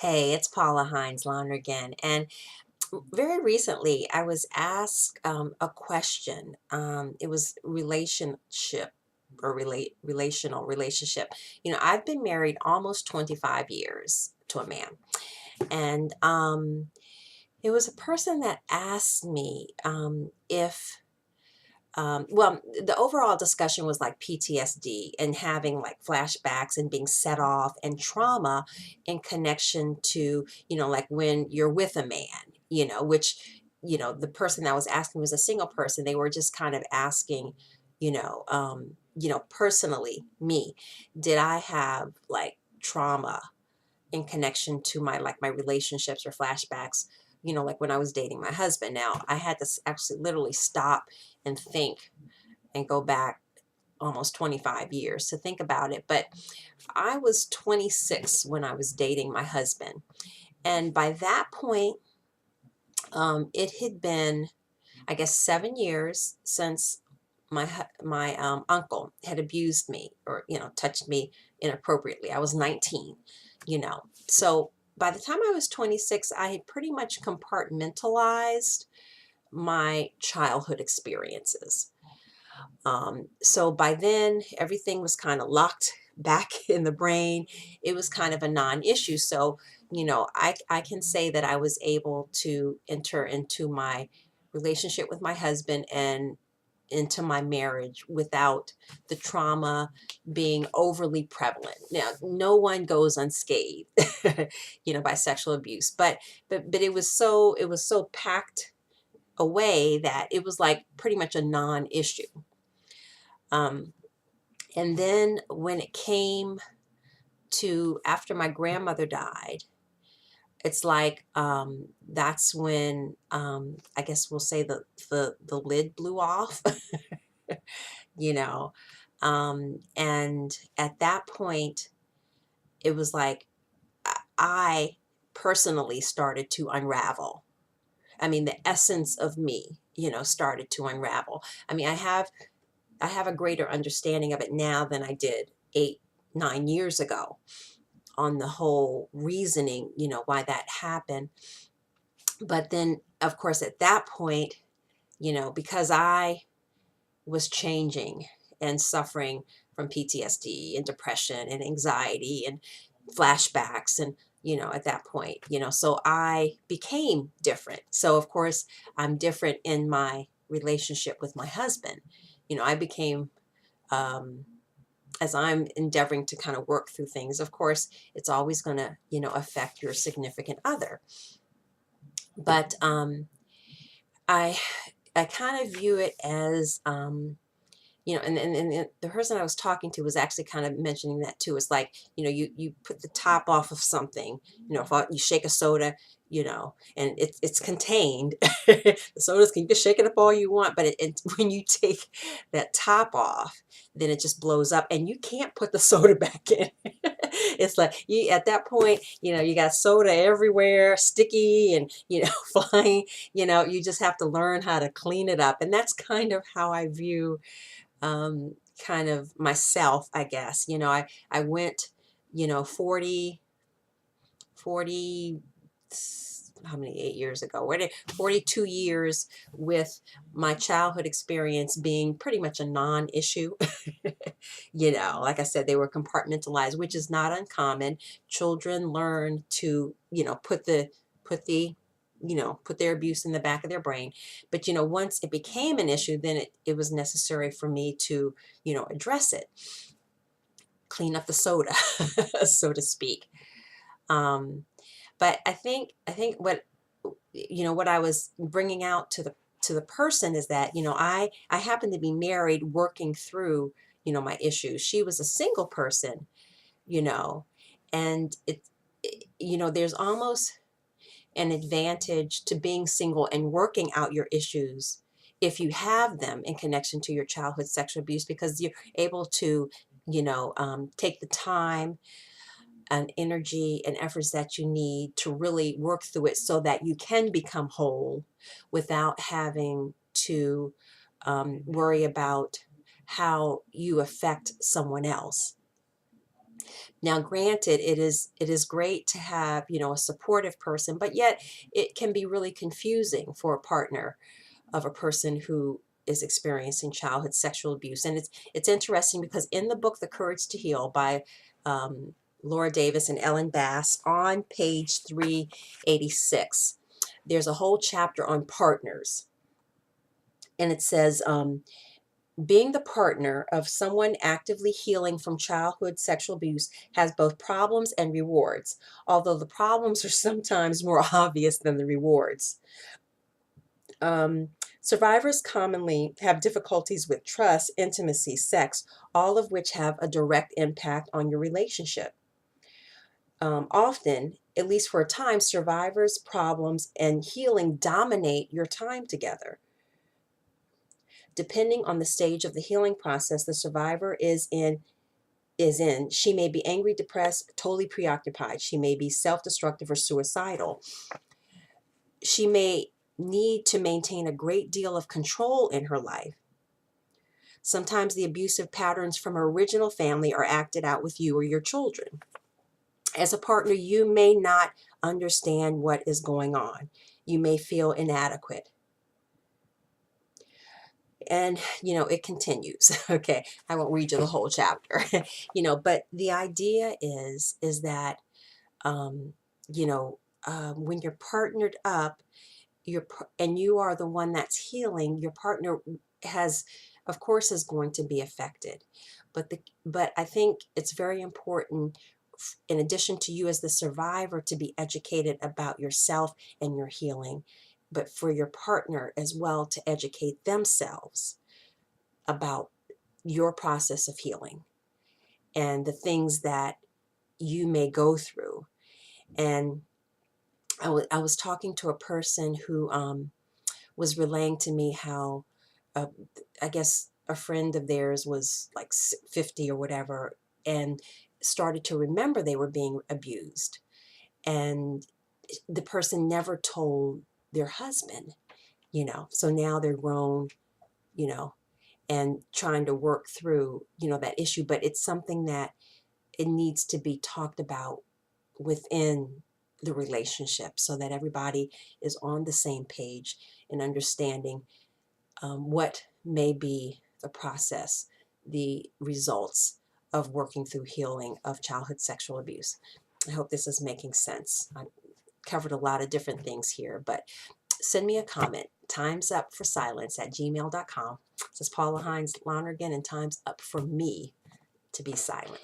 Hey, it's Paula Hines Launer again. And very recently, I was asked a question. It was relationship or relational relationship. I've been married almost 25 years to a man. And it was a person that asked me if well, the overall discussion was like PTSD and having like flashbacks and being set off and trauma in connection to, like when you're with a man, which, the person that was asking was a single person. They were just kind of asking, personally, me, did I have like trauma in connection to my relationships or flashbacks, like when I was dating my husband. Now, I had to actually literally stop and think and go back almost 25 years to think about it. But I was 26 when I was dating my husband. And by that point, it had been, I guess, 7 years since my uncle had abused me or, touched me inappropriately. I was 19, So by the time I was 26, I had pretty much compartmentalized my childhood experiences. So by then, everything was kind of locked back in the brain. It was kind of a non-issue. So, I can say that I was able to enter into my relationship with my husband and into my marriage without the trauma being overly prevalent. Now, no one goes unscathed, by sexual abuse, but it was so packed away that it was like pretty much a non-issue. Um, and then when it came to after my grandmother died, it's like that's when I guess we'll say the lid blew off, you know. And at that point, it was like I personally started to unravel. I mean, the essence of me, started to unravel. I mean, I have a greater understanding of it now than I did 8, 9 years ago on the whole reasoning, why that happened. But then, of course, at that point, because I was changing and suffering from PTSD and depression and anxiety and flashbacks and at that point, so I became different. So of course, I'm different in my relationship with my husband. I became as I'm endeavoring to kind of work through things, of course, it's always going to, affect your significant other. But I I kind of view it as and the person I was talking to was actually kind of mentioning that too. It's like, you put the top off of something, if you shake a soda, and it's contained. The sodas can, you can shake it up all you want, but when you take that top off, then it just blows up and you can't put the soda back in. It's like you at that point, you got soda everywhere, sticky and flying, you just have to learn how to clean it up. And that's kind of how I view kind of myself, I guess. I went, 40, how many, 8 years ago? 42 years with my childhood experience being pretty much a non-issue. Like I said, they were compartmentalized, which is not uncommon. Children learn to, put the put their abuse in the back of their brain. But once it became an issue, then it was necessary for me to address it, clean up the soda, so to speak. um, but I think what I was bringing out to the person is that I happen to be married, working through my issues. She was a single person, you know and there's almost an advantage to being single and working out your issues if you have them in connection to your childhood sexual abuse, because you're able to take the time and energy and efforts that you need to really work through it so that you can become whole without having to worry about how you affect someone else. Now, granted, it is great to have, a supportive person, but yet it can be really confusing for a partner of a person who is experiencing childhood sexual abuse. And it's interesting because in the book The Courage to Heal by Laura Davis and Ellen Bass, on page 386, there's a whole chapter on partners. And it says, being the partner of someone actively healing from childhood sexual abuse has both problems and rewards, although the problems are sometimes more obvious than the rewards. Survivors commonly have difficulties with trust, intimacy, sex, all of which have a direct impact on your relationship. Often, at least for a time, survivors' problems and healing dominate your time together. Depending on the stage of the healing process the survivor is in, she may be angry, depressed, totally preoccupied. She may be self-destructive or suicidal. She may need to maintain a great deal of control in her life. Sometimes the abusive patterns from her original family are acted out with you or your children. As a partner, you may not understand what is going on. You may feel inadequate. And, it continues. Okay, I won't read you the whole chapter. But the idea is that, when you're partnered up, and you are the one that's healing, your partner has, of course, is going to be affected. But I think it's very important, in addition to you as the survivor, to be educated about yourself and your healing, but for your partner as well to educate themselves about your process of healing and the things that you may go through. And I was talking to a person who was relaying to me how, uh, I guess, a friend of theirs was like 50 or whatever, and started to remember they were being abused. And the person never told their husband, so now they're grown, you know, and trying to work through, that issue. But it's something that it needs to be talked about within the relationship so that everybody is on the same page and understanding what may be the process, the results of working through healing of childhood sexual abuse. I hope this is making sense. I covered a lot of different things here, but send me a comment. Time's up for silence at gmail.com. This is Paula Hines Lonergan, and time's up for me to be silent.